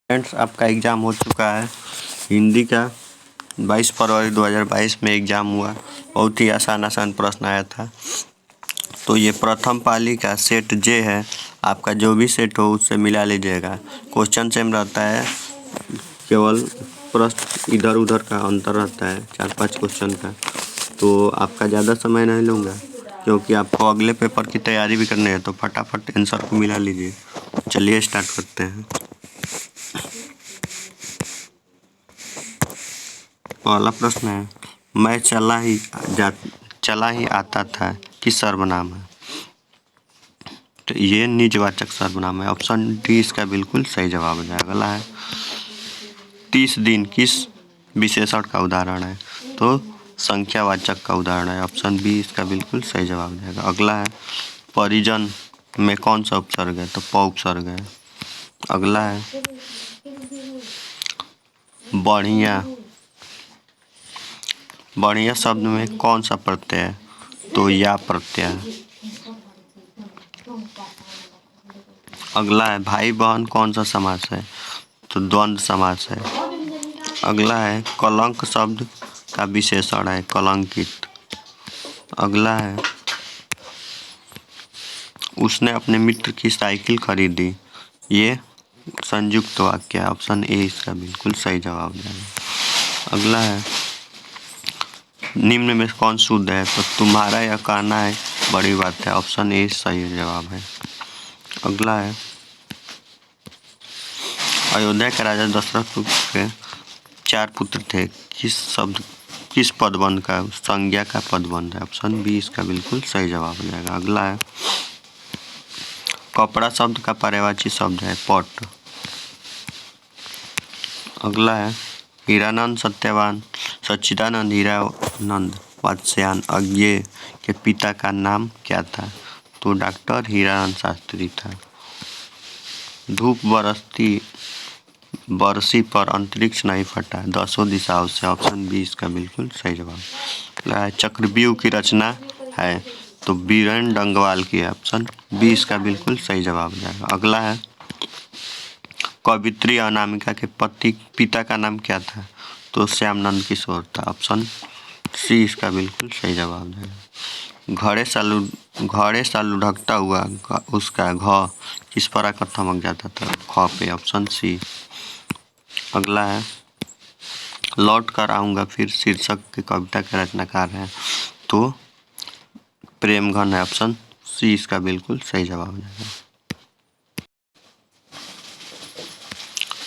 Friends, आपका exam हो चुका है। हिंदी का 22 फरवरी 2022 में एग्ज़ाम हुआ। बहुत ही आसान प्रश्न आया था। तो ये प्रथम पाली का सेट जे है, आपका जो भी सेट हो उससे मिला लीजिएगा। क्वेश्चन सेम रहता है, केवल प्रश्न इधर उधर का अंतर रहता है 4-5 क्वेश्चन का। तो आपका ज़्यादा समय नहीं लूँगा क्योंकि आपको अगले पेपर की तैयारी भी करनी है, तो फटाफट आंसर को मिला लीजिए। चलिए स्टार्ट करते हैं। पहला प्रश्न है, मैं चला ही आता था, किस सर्वनाम है? तो ये निजवाचक सर्वनाम है। ऑप्शन डी इसका बिल्कुल सही जवाब हो जाएगा। अगला है, 30 दिन किस विशेषण का उदाहरण है? तो संख्यावाचक का उदाहरण है। ऑप्शन बी इसका बिल्कुल सही जवाब हो जाएगा। अगला है, परिजन में कौन सा उपसर्ग है? तो प उपसर्ग है। अगला है, बढ़िया शब्द में कौन सा प्रत्यय है? तो या प्रत्यय है। अगला है, भाई बहन कौन सा समास है? तो द्वंद्व समास है। अगला है, कलंक शब्द का विशेषण है कलंकित। अगला है, उसने अपने मित्र की साइकिल खरीदी। ये संयुक्त वाक्य है। ऑप्शन ए इसका बिल्कुल सही जवाब है। अगला है, निम्न में कौन शुद्ध है? तो तुम्हारा यह कहना है बड़ी बात है। ऑप्शन ए सही जवाब है। अगला है, अयोध्या के राजा दशरथ के 4 पुत्र थे, किस पदबंध का? संज्ञा का पदबंध है। ऑप्शन बी इसका बिल्कुल सही जवाब हो जाएगा। अगला है, कपड़ा शब्द का पर्यायवाची शब्द है पट। अगला है, हीरानंद सच्चिदानंद हीरानंद वात्स्यायन अज्ञेय के पिता का नाम क्या था? तो डॉक्टर हीरानंद शास्त्री था। धूप बरसी पर अंतरिक्ष नहीं फटा, 10 दिशाओं से। ऑप्शन बी इसका बिल्कुल सही जवाब। अगला है, चक्रव्यूह की रचना है? तो बीरेन डंगवाल की है। ऑप्शन बी इसका बिल्कुल सही जवाब हो जाएगा। अगला है, कवित्री अनामिका के पिता का नाम क्या था? तो श्यामनंद किशोर था। ऑप्शन सी इसका बिल्कुल सही जवाब है। घड़े सा लुढ़कता हुआ उसका घ किस पर आकर थमक जाता था? ख पे। Option C. अगला है, लौट कर आऊँगा फिर शीर्षक की कविता के रचनाकार हैं? तो प्रेमघन है। ऑप्शन सी इसका बिल्कुल सही जवाब हो जाएगा।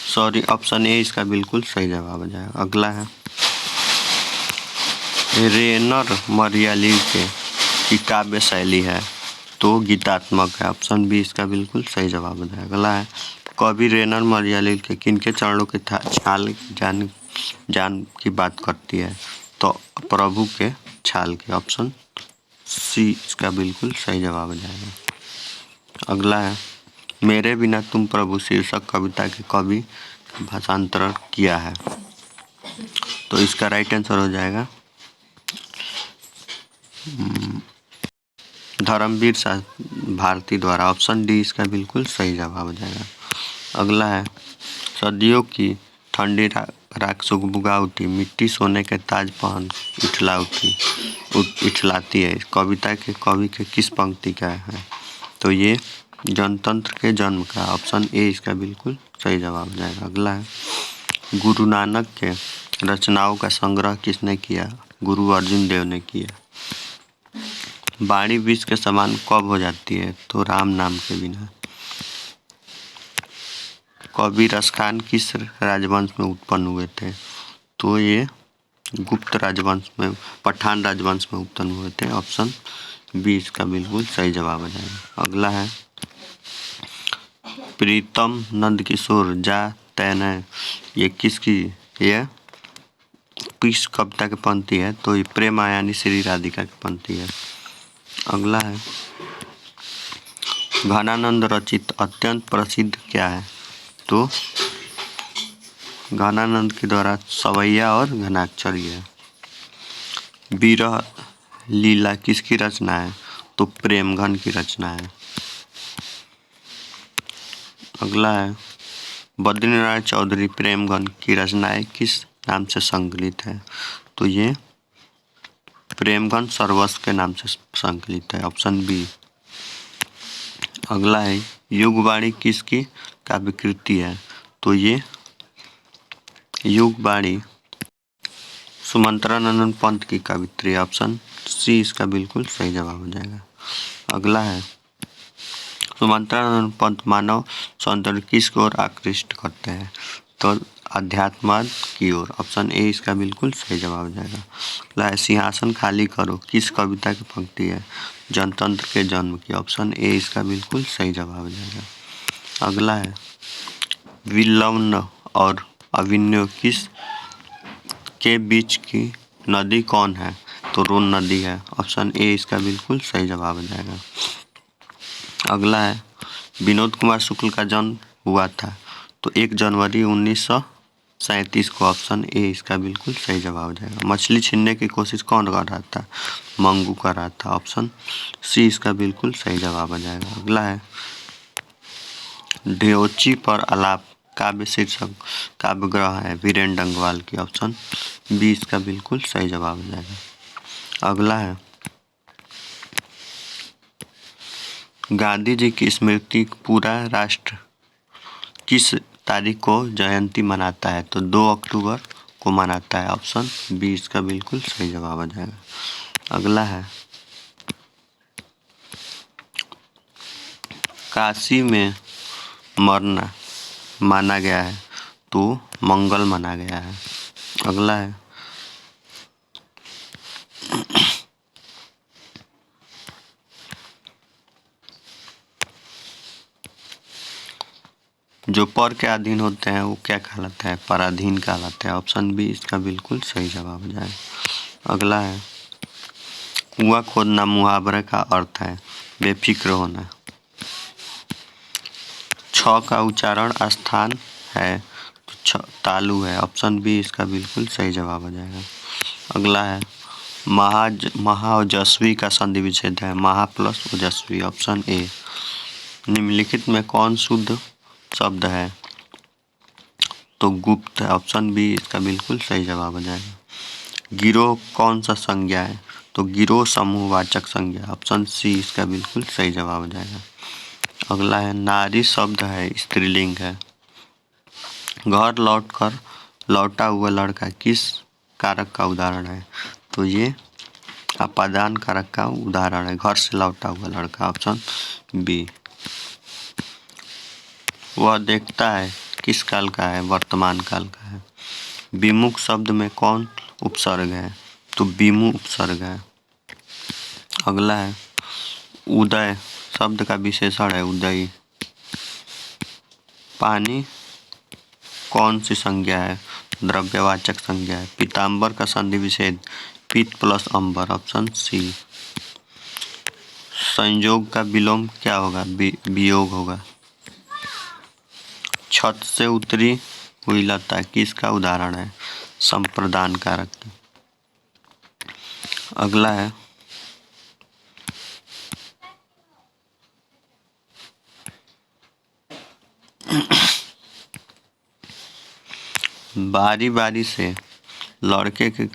सॉरी, ऑप्शन ए इसका बिल्कुल सही जवाब हो जाएगा। अगला है, रेनर मरियालिल की काव्य शैली है? तो गीतात्मक है। ऑप्शन बी इसका बिल्कुल सही जवाब हो जाएगा। अगला है, कवि रेनर मरियालिल के किनके चरणों के छाल जान की बात करती है? तो प्रभु के छाल के। ऑप्शन सी इसका बिल्कुल सही जवाब हो जाएगा। अगला है, मेरे बिना तुम प्रभु शीर्षक कविता के कवि भाषांतरण किया है? तो इसका राइट आंसर हो जाएगा धर्मवीर भारती द्वारा। ऑप्शन डी इसका बिल्कुल सही जवाब हो जाएगा। अगला है, सदियों की ठंडी राख सुगबुगा उठी, मिट्टी सोने के ताज पहन इठलाती है। कविता के कवि के किस पंक्ति का है? तो ये जनतंत्र के जन्म का। ऑप्शन ए इसका बिल्कुल सही जवाब हो जाएगा। अगला है, गुरु नानक के रचनाओं का संग्रह किसने किया? गुरु अर्जुन देव ने किया। बाणी विष के समान कब हो जाती है? तो राम नाम के बिना। कवि रसखान किस राजवंश में उत्पन्न हुए थे? तो ये गुप्त राजवंश में, पठान राजवंश में उत्पन्न हुए थे। ऑप्शन बी इसका बिल्कुल सही जवाब हो जाएगा। अगला है, प्रीतम नंद किशोर जा तैने, ये किस कविता की पंक्ति है? तो ये प्रेम आयानी श्री राधिका की पंक्ति है। अगला है, घनानंद रचित अत्यंत प्रसिद्ध क्या है? तो घनानंद के द्वारा सवैया और घनाक्षरी है। विरह लीला किसकी रचना है? तो प्रेमघन की रचना है। अगला है, बद्रीनारायण चौधरी प्रेमगन की रचनाएं किस नाम से संकलित है? तो ये प्रेमगन सर्वस्व के नाम से संकलित है, ऑप्शन बी। अगला है युगवाणी किसकी काव्यकृति है? तो ये युगवाणी सुमंत्रानंद पंत की कवित्री, ऑप्शन सी इसका बिल्कुल सही जवाब हो जाएगा। अगला है सुमंत्रानंद पंत मानव सौंदर्य किस ओर आकृष्ट करते हैं? तो अध्यात्मवाद की ओर, ऑप्शन ए इसका बिल्कुल सही जवाब हो जाएगा। अगला है सिंहासन खाली करो किस कविता की पंक्ति है? जनतंत्र के जन्म की, ऑप्शन ए इसका बिल्कुल सही जवाब हो जाएगा। अगला है विलवन और अभिनव किस के बीच की नदी कौन है? तो रोन नदी है, ऑप्शन ए इसका बिल्कुल सही जवाब हो जाएगा। अगला है विनोद कुमार शुक्ल का जन्म हुआ था तो 1 जनवरी 1937 को, ऑप्शन ए इसका बिल्कुल सही जवाब हो जाएगा। मछली छीनने की कोशिश कौन कर रहा था? मंगू कर रहा था, ऑप्शन सी इसका बिल्कुल सही जवाब हो जाएगा। अगला है ढेओची पर आलाप काव्य शीर्षक काव्य ग्रह है वीरेंद्र डंगवाल की, ऑप्शन बी इसका बिल्कुल सही जवाब हो जाएगा। अगला है गांधी जी की स्मृति पूरा राष्ट्र किस तारीख को जयंती मनाता है? तो 2 अक्टूबर को मनाता है, ऑप्शन बी इसका बिल्कुल सही जवाब आ जाएगा। अगला है काशी में मरना माना गया है तो मंगल माना गया है। अगला है जो पर के अधीन होते हैं वो क्या कहलाता है? पराधीन कहलाता है, ऑप्शन बी इसका बिल्कुल सही जवाब हो जाएगा। अगला है कुआं खोदना मुहावरे का अर्थ है बेफिक्र होना। 6 का उच्चारण स्थान है तो तालु है, ऑप्शन बी इसका बिल्कुल सही जवाब हो जाएगा। अगला है महा ओजस्वी का संधि विच्छेद है महा प्लस ओजस्वी, ऑप्शन ए। निम्नलिखित में कौन शुद्ध शब्द है? तो गुप्त है, ऑप्शन बी इसका बिल्कुल सही जवाब हो जाएगा। गिरोह कौन सा संज्ञा है? तो गिरोह समूहवाचक संज्ञा, ऑप्शन सी इसका बिल्कुल सही जवाब हो जाएगा। अगला है नारी शब्द है स्त्रीलिंग है। घर लौटकर लौटा हुआ लड़का किस कारक का उदाहरण है? तो ये अपादान कारक का उदाहरण है, घर से लौटा हुआ लड़का, ऑप्शन बी। वह देखता है किस काल का है? वर्तमान काल का है। विमुख शब्द में कौन उपसर्ग है? तो विमु उपसर्ग है। अगला है उदय शब्द का विशेषण है उदयी। पानी कौन सी संज्ञा है? द्रव्यवाचक संज्ञा है। पीताम्बर का संधि विच्छेद पीत प्लस अंबर, ऑप्शन सी। संयोग का विलोम क्या होगा? वियोग होगा। छत से उतरी हुई लता किसका उदाहरण है? संप्रदान कारक की। अगला है बारी बारी से लड़के के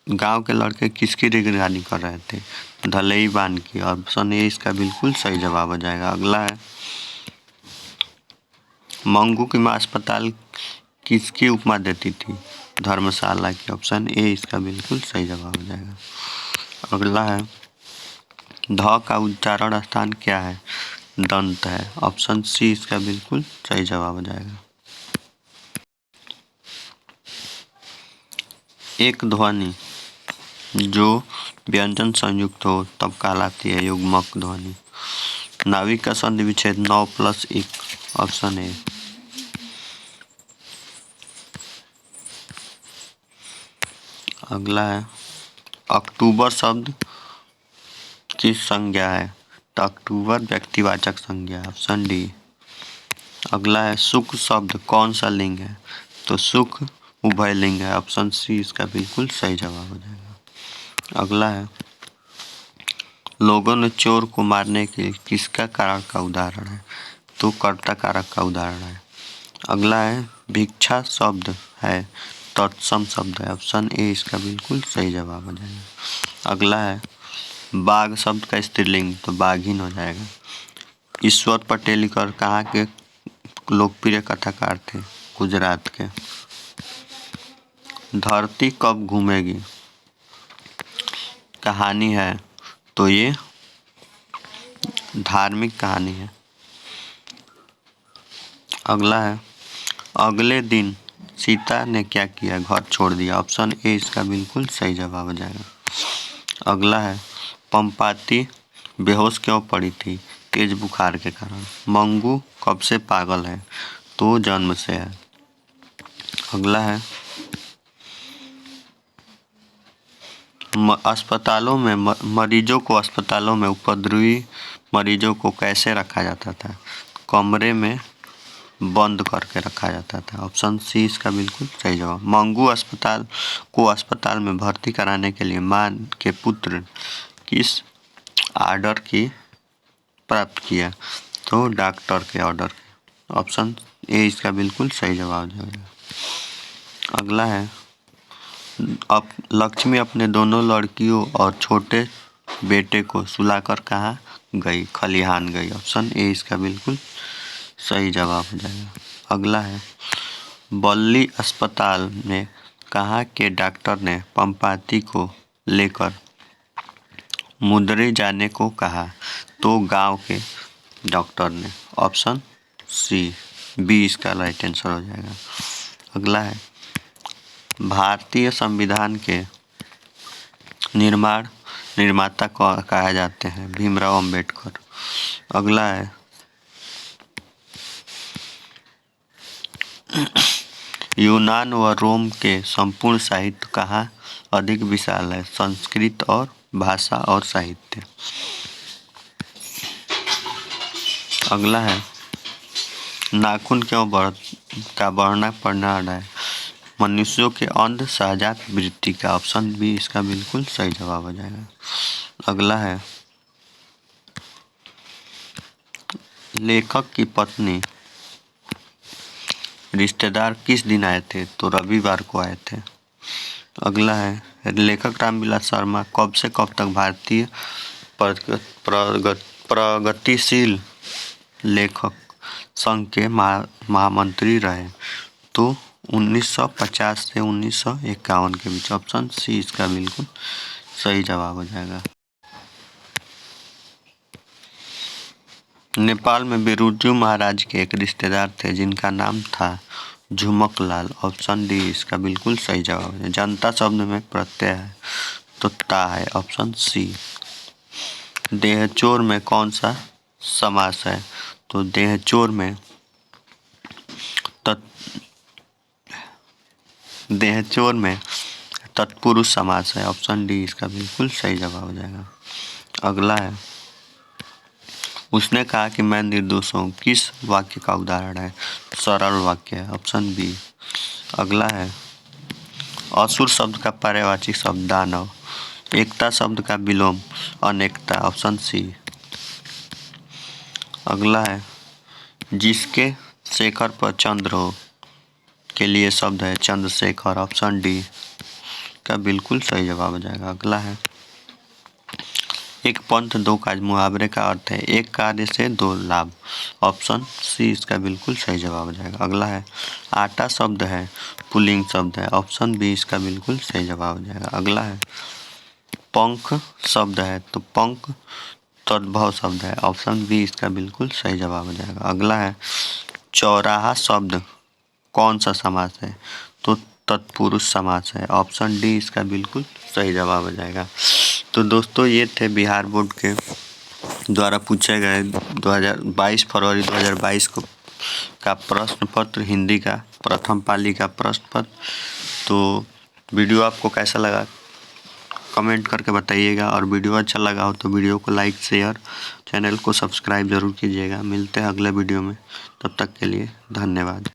गांव के लड़के किसकी निगरानी कर रहे थे? धलई बान की, ऑप्शन ए इसका बिल्कुल सही जवाब हो जाएगा। अगला है मंगू की माँ अस्पताल किसकी उपमा देती थी? धर्मशाला की, ऑप्शन ए इसका बिल्कुल सही जवाब हो जाएगा। अगला है ध का उच्चारण स्थान क्या है? दंत है, ऑप्शन सी इसका बिल्कुल सही जवाब हो जाएगा। एक ध्वनि जो व्यंजन संयुक्त हो तब कहलाती है युग्मक ध्वनि। नाविक का संधि विच्छेद 9 + 1, ऑप्शन ए। अगला है अक्टूबर शब्द की संज्ञा है? तो अक्टूबर व्यक्तिवाचक संज्ञा, ऑप्शन डी। अगला है सुख शब्द कौन सा लिंग है? तो सुख उभय लिंग है, ऑप्शन सी इसका बिल्कुल सही जवाब हो जाएगा। अगला है लोगों ने चोर को मारने के लिए किसका कारक का उदाहरण है? तो कर्ता कारक का उदाहरण है। अगला है भिक्षा शब्द है तत्सम शब्द है, ऑप्शन ए इसका बिल्कुल सही जवाब हो जाएगा। अगला है बाघ शब्द का स्त्रीलिंग, तो बाघिन हो जाएगा। ईश्वर पटेलकर कहाँ के लोकप्रिय कथाकार थे? गुजरात के। धरती कब घूमेगी कहानी है, तो ये धार्मिक कहानी है। अगला है अगले दिन सीता ने क्या किया? घर छोड़ दिया, ऑप्शन ए इसका बिल्कुल सही जवाब हो जाएगा। अगला है पंपाती बेहोश क्यों पड़ी थी? तेज बुखार के कारण। मंगू कब से पागल है? तो जन्म से है। अगला है अस्पतालों में मरीजों को अस्पतालों में उपद्रवी मरीजों को कैसे रखा जाता था? कमरे में बंद करके रखा जाता था, ऑप्शन सी इसका बिल्कुल सही जवाब। मंगू अस्पताल में भर्ती कराने के लिए मां के पुत्र किस आर्डर की प्राप्त किया? तो डॉक्टर के ऑर्डर, ऑप्शन ए इसका बिल्कुल सही जवाब जाएगा। अगला है अब लक्ष्मी अपने दोनों लड़कियों और छोटे बेटे को सुलाकर कहाँ गई? खलिहान गई, ऑप्शन ए इसका बिल्कुल सही जवाब हो जाएगा। अगला है बल्ली अस्पताल में कहाँ के डॉक्टर ने पंपाती को लेकर मुंदरी जाने को कहा? तो गांव के डॉक्टर ने, ऑप्शन सी बी इसका राइट आंसर हो जाएगा। अगला है भारतीय संविधान के निर्माता कहा जाते हैं? भीमराव अंबेडकर। अगला है यूनान व रोम के संपूर्ण साहित्य कहाँ अधिक विशाल है? संस्कृत और भाषा और साहित्य। अगला है नाखून क्यों बढ़ना पड़ना है? मनुष्यों के अंध सहजात वृत्ति का, ऑप्शन बी इसका बिल्कुल सही जवाब हो जाएगा। अगला है लेखक की पत्नी रिश्तेदार किस दिन आए थे? तो रविवार को आए थे। अगला है लेखक रामविलास शर्मा कब से कब तक भारतीय प्रगतिशील लेखक संघ के महामंत्री रहे? तो 1950 से 1951 के बीच, ऑप्शन सी इसका बिल्कुल सही जवाब हो जाएगा। नेपाल में बिरजू महाराज के एक रिश्तेदार थे जिनका नाम था झुमक लाल, ऑप्शन डी इसका बिल्कुल सही जवाब है। जनता शब्द में प्रत्यय है तो ता है, ऑप्शन सी। देहचोर में कौन सा समास है? तो देहचोर में तत्पुरुष समास है, ऑप्शन डी इसका बिल्कुल सही जवाब हो जाएगा। अगला है उसने कहा कि मैं निर्दोष हूँ किस वाक्य का उदाहरण है? सरल वाक्य है, ऑप्शन बी। अगला है असुर शब्द का पर्यायवाची शब्द दानव, एकता शब्द का विलोम अनेकता, ऑप्शन सी। अगला है जिसके शेखर पर चंद्र हो के लिए शब्द है चंद्रशेखर, ऑप्शन डी का बिल्कुल सही जवाब हो जाएगा। अगला है एक पंथ दो काज मुहावरे का अर्थ है एक कार्य से दो लाभ, ऑप्शन सी इसका बिल्कुल सही जवाब हो जाएगा। अगला है आटा शब्द है पुल्लिंग शब्द है, ऑप्शन बी इसका बिल्कुल सही जवाब हो जाएगा। अगला है पंख शब्द है तो पंख तद्भव शब्द है, ऑप्शन बी इसका बिल्कुल सही जवाब हो जाएगा। अगला है चौराहा शब्द कौन सा समास है? तो तत्पुरुष समास है, ऑप्शन डी इसका बिल्कुल सही जवाब हो जाएगा। तो दोस्तों ये थे बिहार बोर्ड के द्वारा पूछे गए 22 फरवरी 2022 को का प्रश्न पत्र, हिंदी का प्रथम पाली का प्रश्न पत्र। तो वीडियो आपको कैसा लगा कमेंट करके बताइएगा, और वीडियो अच्छा लगा हो तो वीडियो को लाइक शेयर चैनल को सब्सक्राइब जरूर कीजिएगा। मिलते हैं अगले वीडियो में, तब तक के लिए धन्यवाद।